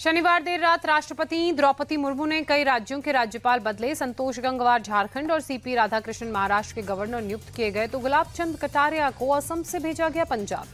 शनिवार देर रात राष्ट्रपति द्रौपदी मुर्मू ने कई राज्यों के राज्यपाल बदले। संतोष गंगवार झारखंड और सीपी राधाकृष्णन महाराष्ट्र के गवर्नर नियुक्त किए गए तो गुलाब चंद कटारिया को असम से भेजा गया पंजाब।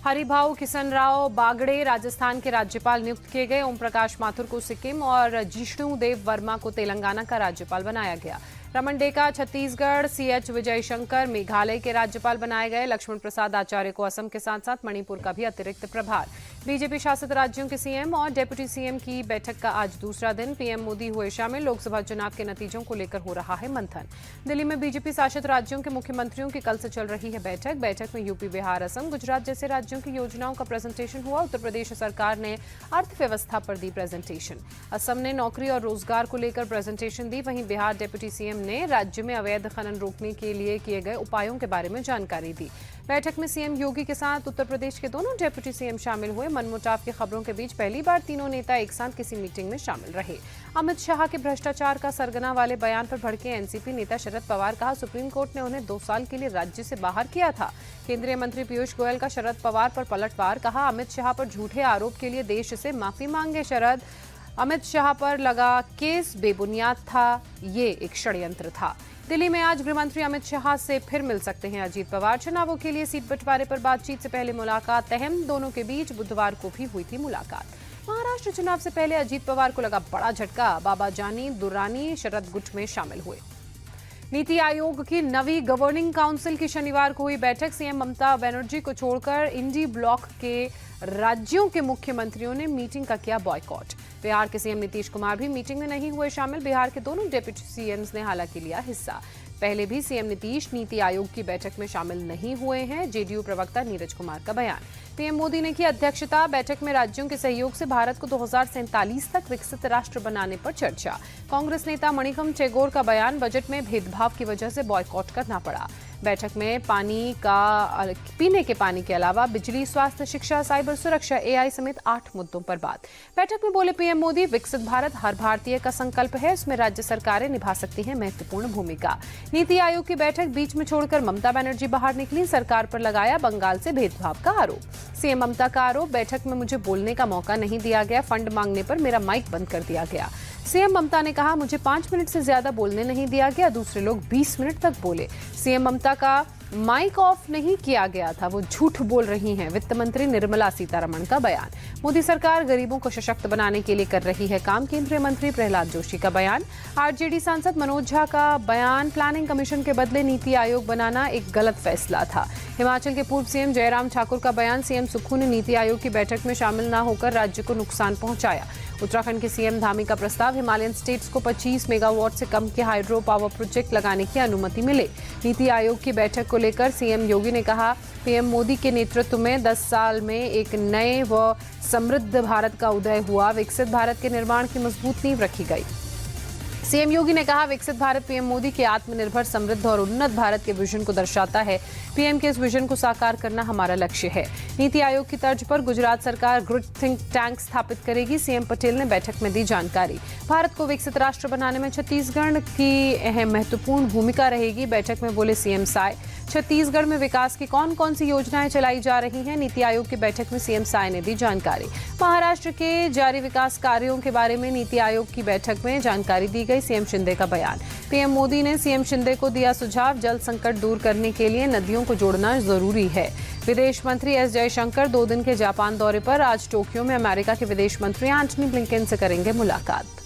हरिभाऊ किशन राव बागड़े राजस्थान के राज्यपाल नियुक्त किए गए। ओम प्रकाश माथुर को सिक्किम और जिष्णु देव वर्मा को तेलंगाना का राज्यपाल बनाया गया। रमन डेका छत्तीसगढ़, सीएच विजय शंकर मेघालय के राज्यपाल बनाए गए। लक्ष्मण प्रसाद आचार्य को असम के साथ साथ मणिपुर का भी अतिरिक्त प्रभार। बीजेपी शासित राज्यों के सीएम और डेप्यूटी सीएम की बैठक का आज दूसरा दिन। पीएम मोदी हुए शामिल। लोकसभा चुनाव के नतीजों को लेकर हो रहा है मंथन। दिल्ली में बीजेपी शासित राज्यों के मुख्यमंत्रियों की कल से चल रही है बैठक में यूपी, बिहार, असम, गुजरात जैसे राज्यों की योजनाओं का प्रेजेंटेशन हुआ। उत्तर प्रदेश सरकार ने अर्थव्यवस्था पर दी प्रेजेंटेशन। असम ने नौकरी और रोजगार को लेकर प्रेजेंटेशन दी। वहीं बिहार डेप्यूटी सीएम ने राज्य में अवैध खनन रोकने के लिए किए गए उपायों के बारे में जानकारी दी। बैठक में सीएम योगी के साथ उत्तर प्रदेश के दोनों डेप्यूटी सीएम शामिल हुए। मनमुटाव की खबरों के बीच पहली बार तीनों नेता एक साथ किसी मीटिंग में शामिल रहे। अमित शाह के भ्रष्टाचार का सरगना वाले बयान पर भड़के एनसीपी नेता शरद पवार। कहा, सुप्रीम कोर्ट ने उन्हें 2 साल के लिए राज्य से बाहर किया था। केंद्रीय मंत्री पीयूष गोयल का शरद पवार पर पलटवार। कहा, अमित शाह पर झूठे आरोप के लिए देश से माफी मांगे शरद। अमित शाह पर लगा केस बेबुनियाद था, ये एक षड्यंत्र था। दिल्ली में आज गृहमंत्री अमित शाह से फिर मिल सकते हैं अजीत पवार। चुनावों के लिए सीट बंटवारे पर बातचीत से पहले मुलाकात अहम। दोनों के बीच बुधवार को भी हुई थी मुलाकात। महाराष्ट्र चुनाव से पहले अजीत पवार को लगा बड़ा झटका। बाबा जानी दुर्रानी शरद गुट में शामिल हुए। नीति आयोग की नवी गवर्निंग काउंसिल की शनिवार को हुई बैठक। सीएम ममता बनर्जी को छोड़कर इंडी ब्लॉक के राज्यों के मुख्यमंत्रियों ने मीटिंग का किया बॉयकॉट। बिहार के सीएम नीतीश कुमार भी मीटिंग में नहीं हुए शामिल। बिहार के दोनों डेप्यूटी सीएम्स ने हालांकि लिया हिस्सा। पहले भी सीएम नीतीश नीति आयोग की बैठक में शामिल नहीं हुए हैं। जेडीयू प्रवक्ता नीरज कुमार का बयान। पीएम मोदी ने की अध्यक्षता। बैठक में राज्यों के सहयोग से भारत को 2047 तक विकसित राष्ट्र बनाने पर चर्चा। कांग्रेस नेता मणिकम चेगोर का बयान, बजट में भेदभाव की वजह से बॉयकॉट करना पड़ा। बैठक में पीने के पानी के अलावा बिजली, स्वास्थ्य, शिक्षा, साइबर सुरक्षा, एआई समेत 8 मुद्दों पर बात। बैठक में बोले पीएम मोदी, विकसित भारत हर भारतीय का संकल्प है। इसमें राज्य सरकारें निभा सकती हैं महत्वपूर्ण भूमिका। नीति आयोग की बैठक बीच में छोड़कर ममता बनर्जी बाहर निकली। सरकार पर लगाया बंगाल से भेदभाव का आरोप। सीएम ममता का आरोप, बैठक में मुझे बोलने का मौका नहीं दिया गया। फंड मांगने पर मेरा माइक बंद कर दिया गया। सीएम ममता ने कहा, मुझे 5 मिनट से ज्यादा बोलने नहीं दिया गया। दूसरे लोग 20 मिनट तक बोले। सीएम ममता का माइक ऑफ नहीं किया गया था, वो झूठ बोल रही हैं। वित्त मंत्री निर्मला सीतारमण का बयान। मोदी सरकार गरीबों को सशक्त बनाने के लिए कर रही है काम। केंद्रीय मंत्री प्रहलाद जोशी का बयान। आरजेडी सांसद मनोज झा का बयान, प्लानिंग कमीशन के बदले नीति आयोग बनाना एक गलत फैसला था। हिमाचल के पूर्व सीएम जयराम ठाकुर का बयान। सीएम सुक्खू ने नीति आयोग की बैठक में शामिल न होकर राज्य को नुकसान पहुंचाया। उत्तराखंड के सीएम धामी का प्रस्ताव, हिमालयन स्टेट्स को 25 मेगावाट से कम के हाइड्रो पावर प्रोजेक्ट लगाने की अनुमति मिले। नीति आयोग की बैठक को लेकर सीएम योगी ने कहा, पीएम मोदी के नेतृत्व में 10 साल में एक नए व समृद्ध भारत का उदय हुआ। विकसित भारत के निर्माण की मजबूत नींव रखी गई। सीएम योगी ने कहा, विकसित भारत पीएम मोदी के आत्मनिर्भर, समृद्ध और उन्नत भारत के विजन को दर्शाता है। पीएम के इस विजन को साकार करना हमारा लक्ष्य है। नीति आयोग की तर्ज पर गुजरात सरकार ग्रुड थिंक टैंक स्थापित करेगी। सीएम पटेल ने बैठक में दी जानकारी। भारत को विकसित राष्ट्र बनाने में छत्तीसगढ़ की अहम महत्वपूर्ण भूमिका रहेगी। बैठक में बोले सीएम साय। छत्तीसगढ़ में विकास की कौन कौन सी योजनाएं चलाई जा रही हैं, नीति आयोग की बैठक में सीएम साय ने दी जानकारी। महाराष्ट्र के जारी विकास कार्यों के बारे में नीति आयोग की बैठक में जानकारी दी गई। सीएम शिंदे का बयान। पीएम मोदी ने सीएम शिंदे को दिया सुझाव, जल संकट दूर करने के लिए नदियों को जोड़ना जरूरी है। विदेश मंत्री एस जयशंकर 2 दिन के जापान दौरे पर। आज टोक्यो में अमेरिका के विदेश मंत्री एंटनी ब्लिंकन से करेंगे मुलाकात।